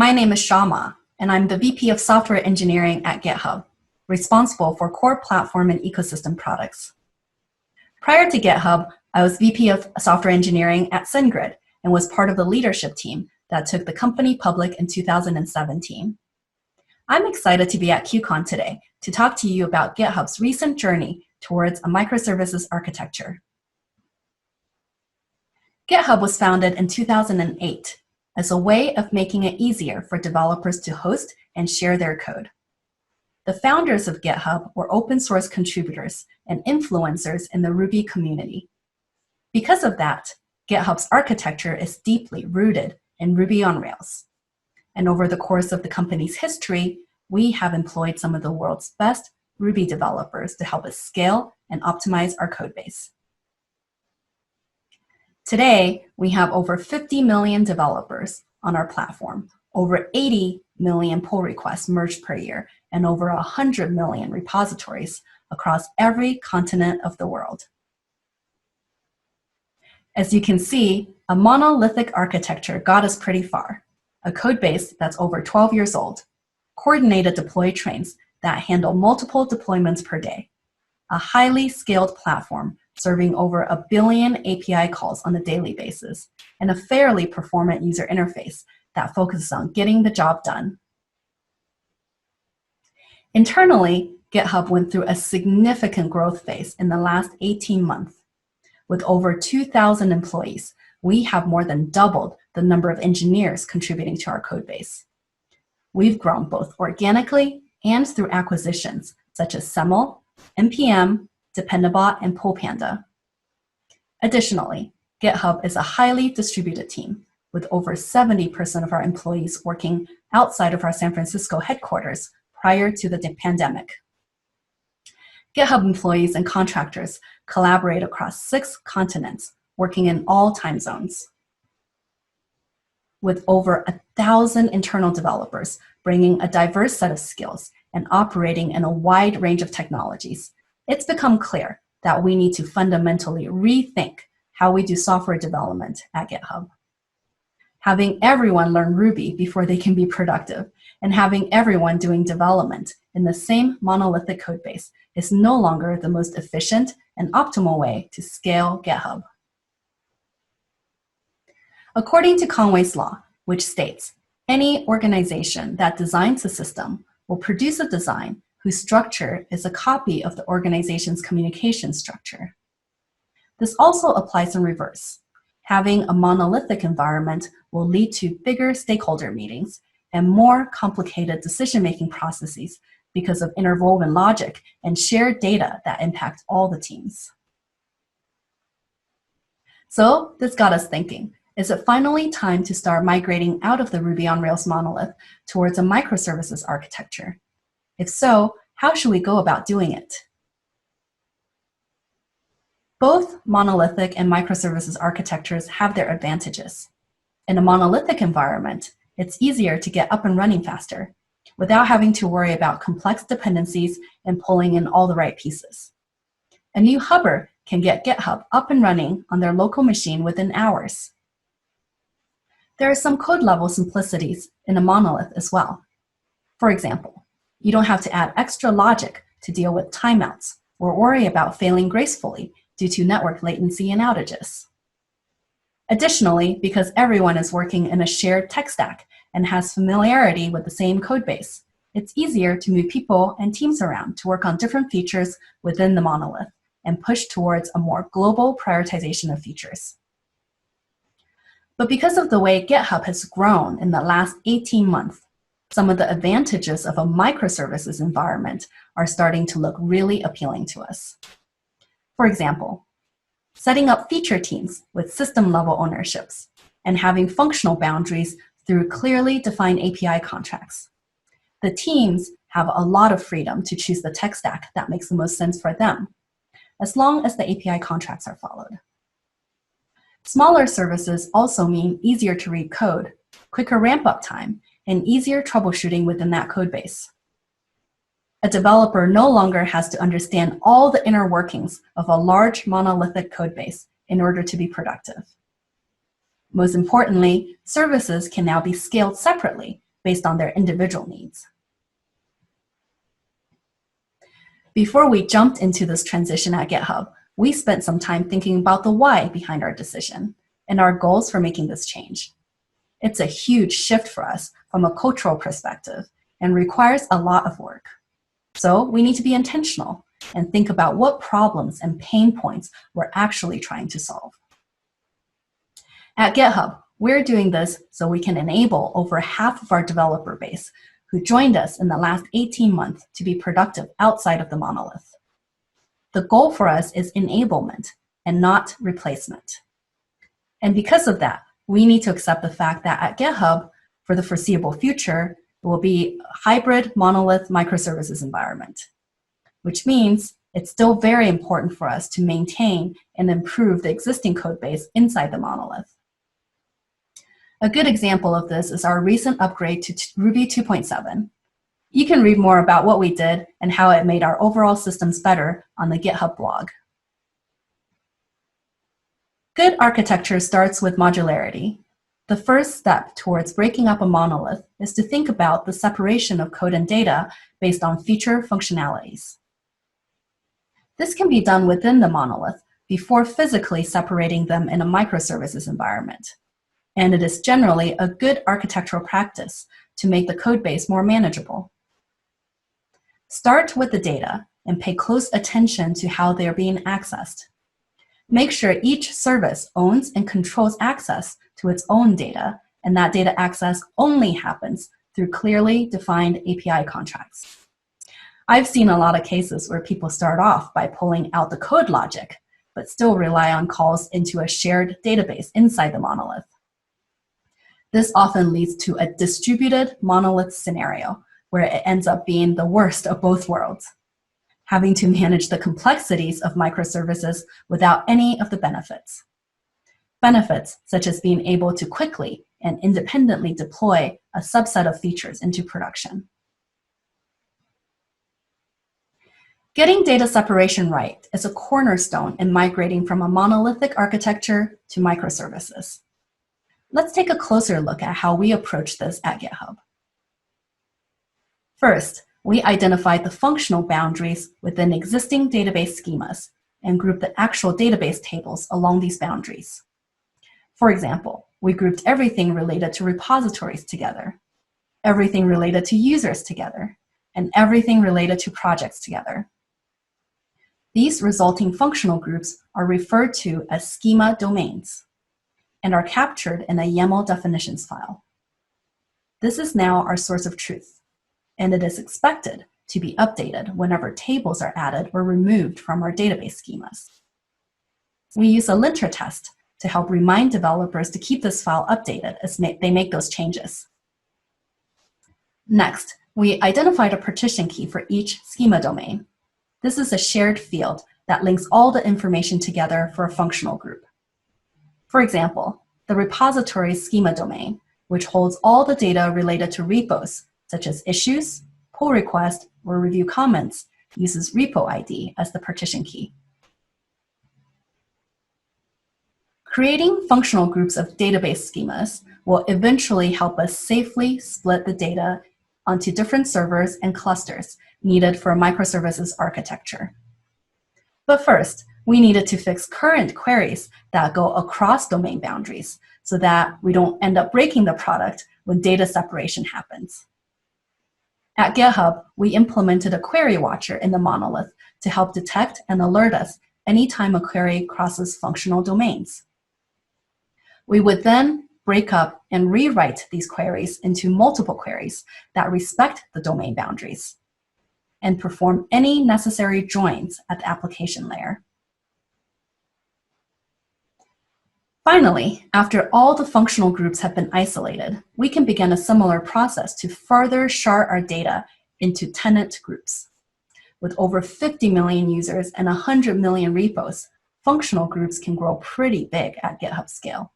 My name is Sha Ma, and I'm the VP of Software Engineering at GitHub, responsible for core platform and ecosystem products. Prior to GitHub, I was VP of Software Engineering at SendGrid and was part of the leadership team that took the company public in 2017. I'm excited to be at KubeCon today to talk to you about GitHub's recent journey towards a microservices architecture. GitHub was founded in 2008 as a way of making it easier for developers to host and share their code. The founders of GitHub were open source contributors and influencers in the Ruby community. Because of that, GitHub's architecture is deeply rooted in Ruby on Rails. And over the course of the company's history, we have employed some of the world's best Ruby developers to help us scale and optimize our code base. Today, we have over 50 million developers on our platform, over 80 million pull requests merged per year, and over 100 million repositories across every continent of the world. As you can see, a monolithic architecture got us pretty far. A code base that's over 12 years old, coordinated deploy trains that handle multiple deployments per day, a highly scaled platform serving over 1 billion API calls on a daily basis, and a fairly performant user interface that focuses on getting the job done. Internally, GitHub went through a significant growth phase in the last 18 months. With over 2,000 employees, we have more than doubled the number of engineers contributing to our code base. We've grown both organically and through acquisitions such as Semel, NPM, Dependabot, and PullPanda. Additionally, GitHub is a highly distributed team with over 70% of our employees working outside of our San Francisco headquarters prior to the pandemic. GitHub employees and contractors collaborate across 6 continents, working in all time zones. With over 1,000 internal developers bringing a diverse set of skills and operating in a wide range of technologies, it's become clear that we need to fundamentally rethink how we do software development at GitHub. Having everyone learn Ruby before they can be productive, and having everyone doing development in the same monolithic code base is no longer the most efficient and optimal way to scale GitHub. According to Conways Law, which states, any organization that designs a system will produce a design whose structure is a copy of the organization's communication structure. This also applies in reverse. Having a monolithic environment will lead to bigger stakeholder meetings and more complicated decision-making processes because of interwoven logic and shared data that impact all the teams. So this got us thinking, is it finally time to start migrating out of the Ruby on Rails monolith towards a microservices architecture? If so, how should we go about doing it? Both monolithic and microservices architectures have their advantages. In a monolithic environment, it's easier to get up and running faster without having to worry about complex dependencies and pulling in all the right pieces. A new hubber can get GitHub up and running on their local machine within hours. There are some code-level simplicities in a monolith as well. For example, you don't have to add extra logic to deal with timeouts or worry about failing gracefully due to network latency and outages. Additionally, because everyone is working in a shared tech stack and has familiarity with the same code base, it's easier to move people and teams around to work on different features within the monolith and push towards a more global prioritization of features. But because of the way GitHub has grown in the last 18 months, some of the advantages of a microservices environment are starting to look really appealing to us. For example, setting up feature teams with system-level ownerships and having functional boundaries through clearly defined API contracts. The teams have a lot of freedom to choose the tech stack that makes the most sense for them, as long as the API contracts are followed. Smaller services also mean easier to read code, quicker ramp-up time, and easier troubleshooting within that code base. A developer no longer has to understand all the inner workings of a large monolithic code base in order to be productive. Most importantly, services can now be scaled separately based on their individual needs. Before we jumped into this transition at GitHub, we spent some time thinking about the why behind our decision and our goals for making this change. It's a huge shift for us from a cultural perspective and requires a lot of work. So we need to be intentional and think about what problems and pain points we're actually trying to solve. At GitHub, we're doing this so we can enable over half of our developer base who joined us in the last 18 months to be productive outside of the monolith. The goal for us is enablement and not replacement. And because of that, we need to accept the fact that at GitHub, for the foreseeable future, it will be a hybrid monolith microservices environment, which means it's still very important for us to maintain and improve the existing code base inside the monolith. A good example of this is our recent upgrade to Ruby 2.7. You can read more about what we did and how it made our overall systems better on the GitHub blog. Good architecture starts with modularity. The first step towards breaking up a monolith is to think about the separation of code and data based on feature functionalities. This can be done within the monolith before physically separating them in a microservices environment. And it is generally a good architectural practice to make the code base more manageable. Start with the data and pay close attention to how they are being accessed. Make sure each service owns and controls access to its own data, and that data access only happens through clearly defined API contracts. I've seen a lot of cases where people start off by pulling out the code logic, but still rely on calls into a shared database inside the monolith. This often leads to a distributed monolith scenario where it ends up being the worst of both worlds, having to manage the complexities of microservices without any of the benefits. Benefits such as being able to quickly and independently deploy a subset of features into production. Getting data separation right is a cornerstone in migrating from a monolithic architecture to microservices. Let's take a closer look at how we approach this at GitHub. First, we identified the functional boundaries within existing database schemas and grouped the actual database tables along these boundaries. For example, we grouped everything related to repositories together, everything related to users together, and everything related to projects together. These resulting functional groups are referred to as schema domains and are captured in a YAML definitions file. This is now our source of truth, and it is expected to be updated whenever tables are added or removed from our database schemas. We use a linter test to help remind developers to keep this file updated as they make those changes. Next, we identified a partition key for each schema domain. This is a shared field that links all the information together for a functional group. For example, the repository schema domain, which holds all the data related to repos, such as issues, pull requests, or review comments, uses repo ID as the partition key. Creating functional groups of database schemas will eventually help us safely split the data onto different servers and clusters needed for a microservices architecture. But first, we needed to fix current queries that go across domain boundaries so that we don't end up breaking the product when data separation happens. At GitHub, we implemented a query watcher in the monolith to help detect and alert us anytime a query crosses functional domains. We would then break up and rewrite these queries into multiple queries that respect the domain boundaries and perform any necessary joins at the application layer. Finally, after all the functional groups have been isolated, we can begin a similar process to further shard our data into tenant groups. With over 50 million users and 100 million repos, functional groups can grow pretty big at GitHub scale.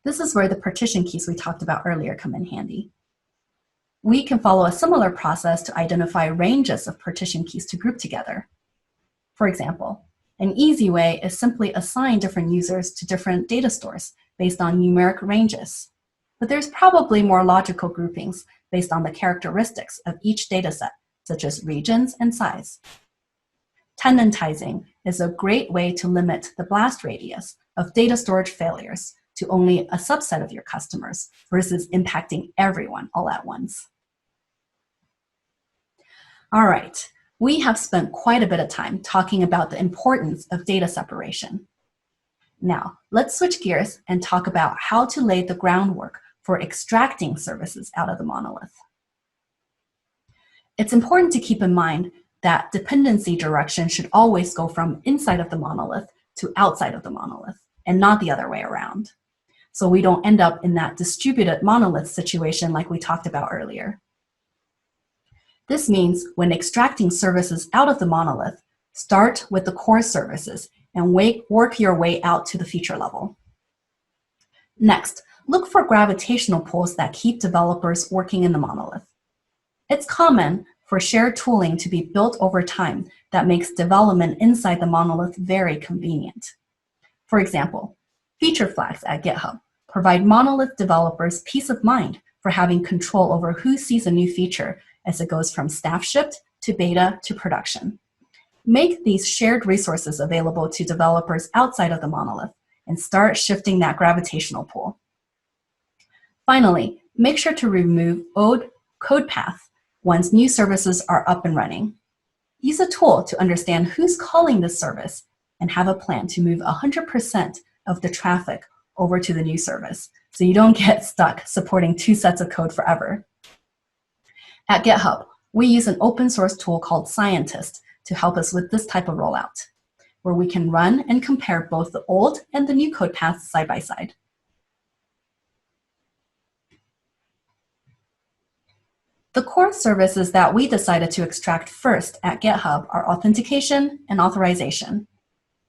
This is where the partition keys we talked about earlier come in handy. We can follow a similar process to identify ranges of partition keys to group together. For example, an easy way is simply assign different users to different data stores based on numeric ranges. but there's probably more logical groupings based on the characteristics of each dataset, such as regions and size. Tenantizing is a great way to limit the blast radius of data storage failures to only a subset of your customers versus impacting everyone all at once. All right, we have spent quite a bit of time talking about the importance of data separation. Now, let's switch gears and talk about how to lay the groundwork for extracting services out of the monolith. It's important to keep in mind that dependency direction should always go from inside of the monolith to outside of the monolith, and not the other way around. So we don't end up in that distributed monolith situation like we talked about earlier. This means when extracting services out of the monolith, start with the core services and work your way out to the feature level. Next, look for gravitational pulls that keep developers working in the monolith. It's common for shared tooling to be built over time that makes development inside the monolith very convenient. For example, feature flags at GitHub provide monolith developers peace of mind for having control over who sees a new feature as it goes from staff shipped to beta to production. Make these shared resources available to developers outside of the monolith and start shifting that gravitational pull. Finally, make sure to remove old code paths once new services are up and running. Use a tool to understand who's calling this service and have a plan to move 100% of the traffic over to the new service so you don't get stuck supporting two sets of code forever. At GitHub, we use an open source tool called Scientist to help us with this type of rollout, where we can run and compare both the old and the new code paths side by side. The core services that we decided to extract first at GitHub are authentication and authorization.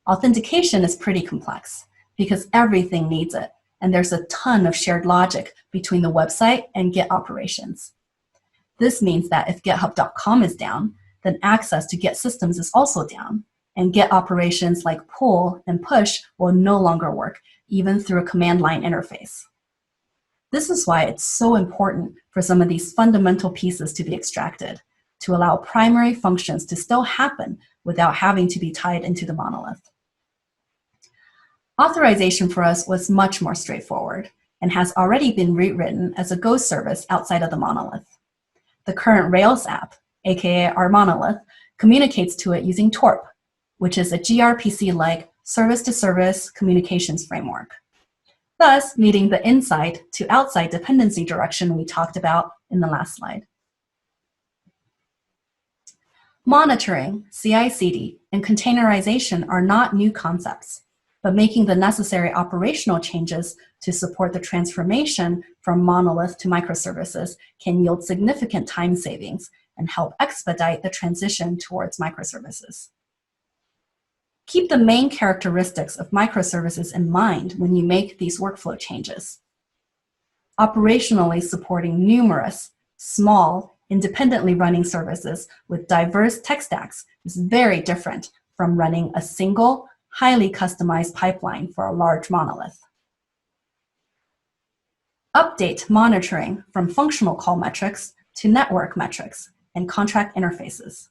Authentication is pretty complex because everything needs it, and there's a ton of shared logic between the website and Git operations. This means that if github.com is down, then access to Git systems is also down, and Git operations like pull and push will no longer work, even through a command line interface. This is why it's so important for some of these fundamental pieces to be extracted, to allow primary functions to still happen without having to be tied into the monolith. Authorization for us was much more straightforward and has already been rewritten as a Go service outside of the monolith. The current Rails app, aka our monolith, communicates to it using Torp, which is a gRPC-like service-to-service communications framework, thus meeting the inside to outside dependency direction we talked about in the last slide. Monitoring, CI/CD, and containerization are not new concepts, but making the necessary operational changes to support the transformation from monolith to microservices can yield significant time savings and help expedite the transition towards microservices. Keep the main characteristics of microservices in mind when you make these workflow changes. Operationally supporting numerous, small, independently running services with diverse tech stacks is very different from running a single, highly customized pipeline for a large monolith. Update monitoring from functional call metrics to network metrics and contract interfaces.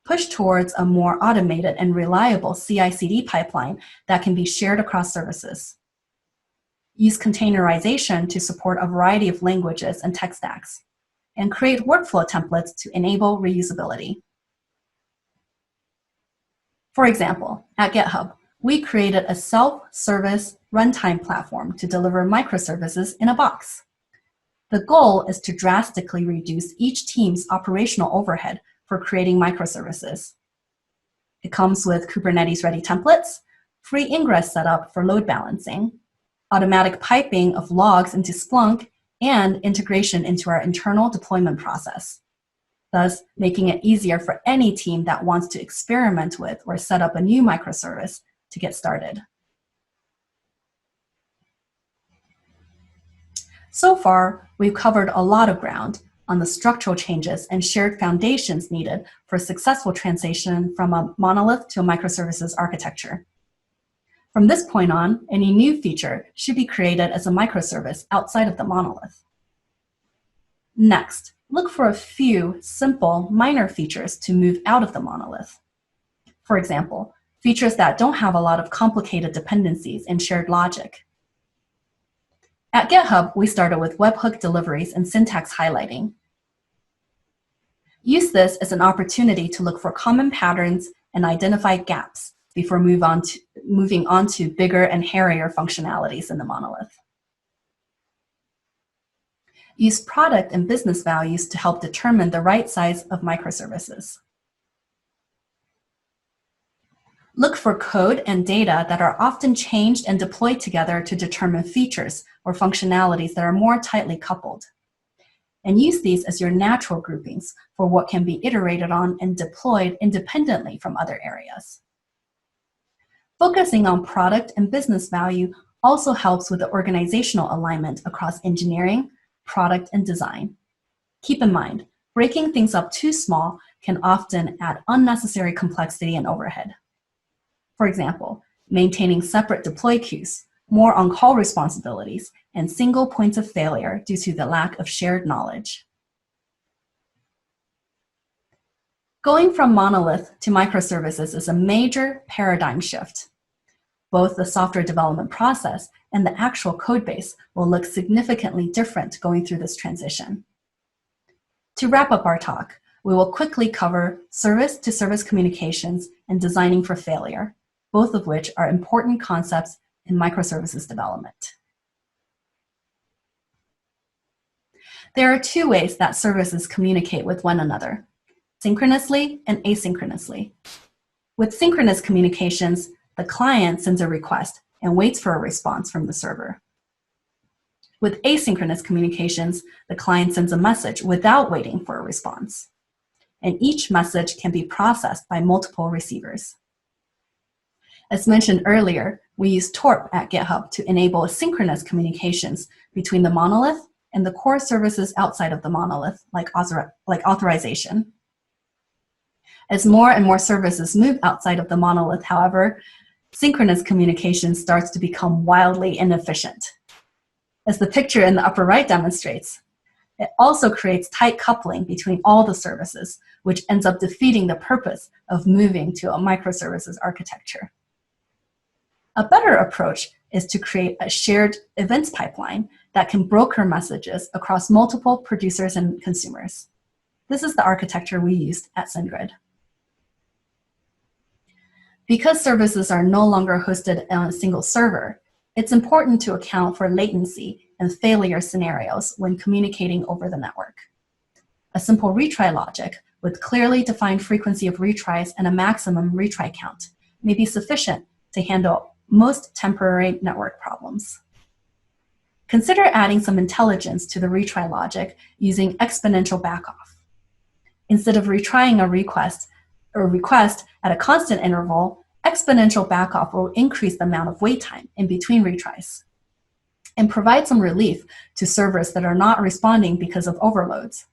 Push towards a more automated and reliable CI/CD pipeline that can be shared across services. Use containerization to support a variety of languages and tech stacks, and create workflow templates to enable reusability. For example, at GitHub, we created a self-service runtime platform to deliver microservices in a box. The goal is to drastically reduce each team's operational overhead for creating microservices. It comes with Kubernetes-ready templates, free ingress setup for load balancing, automatic piping of logs into Splunk, and integration into our internal deployment process, thus making it easier for any team that wants to experiment with or set up a new microservice to get started. So far, we've covered a lot of ground on the structural changes and shared foundations needed for a successful transition from a monolith to a microservices architecture. From this point on, any new feature should be created as a microservice outside of the monolith. Next, look for a few simple, minor features to move out of the monolith. For example, features that don't have a lot of complicated dependencies and shared logic. At GitHub, we started with webhook deliveries and syntax highlighting. Use this as an opportunity to look for common patterns and identify gaps before moving on to bigger and hairier functionalities in the monolith. Use product and business values to help determine the right size of microservices. Look for code and data that are often changed and deployed together to determine features or functionalities that are more tightly coupled. And use these as your natural groupings for what can be iterated on and deployed independently from other areas. Focusing on product and business value also helps with the organizational alignment across engineering, product, and design. Keep in mind, breaking things up too small can often add unnecessary complexity and overhead. For example, maintaining separate deploy queues, more on-call responsibilities, and single points of failure due to the lack of shared knowledge. Going from monolith to microservices is a major paradigm shift. Both the software development process and the actual code base will look significantly different going through this transition. To wrap up our talk, we will quickly cover service-to-service communications and designing for failure, both of which are important concepts in microservices development. There are two ways that services communicate with one another: synchronously and asynchronously. With synchronous communications, the client sends a request and waits for a response from the server. With asynchronous communications, the client sends a message without waiting for a response. And each message can be processed by multiple receivers. As mentioned earlier, we use Torp at GitHub to enable synchronous communications between the monolith and the core services outside of the monolith, like authorization. As more and more services move outside of the monolith, however, synchronous communication starts to become wildly inefficient. As the picture in the upper right demonstrates, it also creates tight coupling between all the services, which ends up defeating the purpose of moving to a microservices architecture. A better approach is to create a shared events pipeline that can broker messages across multiple producers and consumers. This is the architecture we used at SendGrid. Because services are no longer hosted on a single server, it's important to account for latency and failure scenarios when communicating over the network. A simple retry logic with clearly defined frequency of retries and a maximum retry count may be sufficient to handle most temporary network problems. Consider adding some intelligence to the retry logic using exponential backoff. Instead of retrying a request at a constant interval, exponential backoff will increase the amount of wait time in between retries and provide some relief to servers that are not responding because of overloads.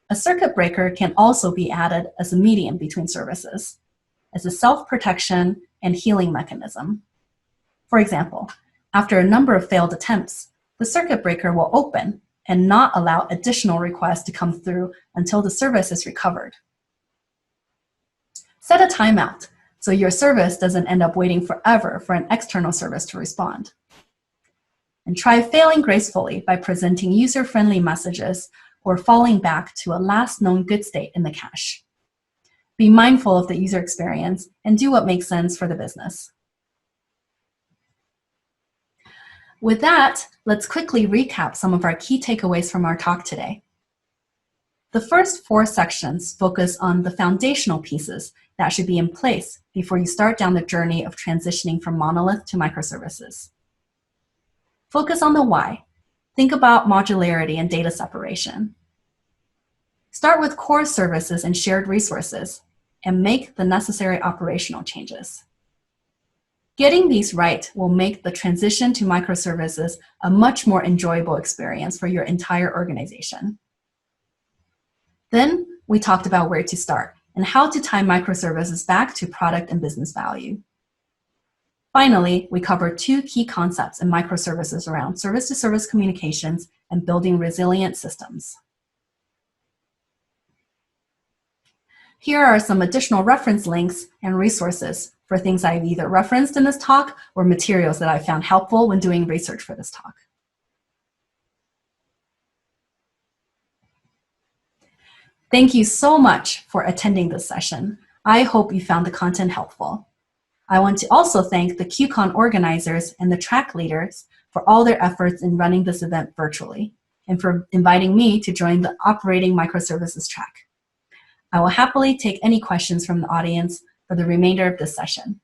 A circuit breaker can also be added as a medium between services, as a self-protection and healing mechanism. For example, after a number of failed attempts, the circuit breaker will open and not allow additional requests to come through until the service is recovered. Set a timeout so your service doesn't end up waiting forever for an external service to respond. And try failing gracefully by presenting user-friendly messages or falling back to a last known good state in the cache. Be mindful of the user experience and do what makes sense for the business. With that, let's quickly recap some of our key takeaways from our talk today. The first 4 sections focus on the foundational pieces that should be in place before you start down the journey of transitioning from monolith to microservices. Focus on the why. Think about modularity and data separation. Start with core services and shared resources, and make the necessary operational changes. Getting these right will make the transition to microservices a much more enjoyable experience for your entire organization. Then we talked about where to start and how to tie microservices back to product and business value. Finally, we covered two key concepts in microservices around service-to-service communications and building resilient systems. Here are some additional reference links and resources for things I've either referenced in this talk or materials that I found helpful when doing research for this talk. Thank you so much for attending this session. I hope you found the content helpful. I want to also thank the QCon organizers and the track leaders for all their efforts in running this event virtually and for inviting me to join the operating microservices track. I will happily take any questions from the audience for the remainder of this session.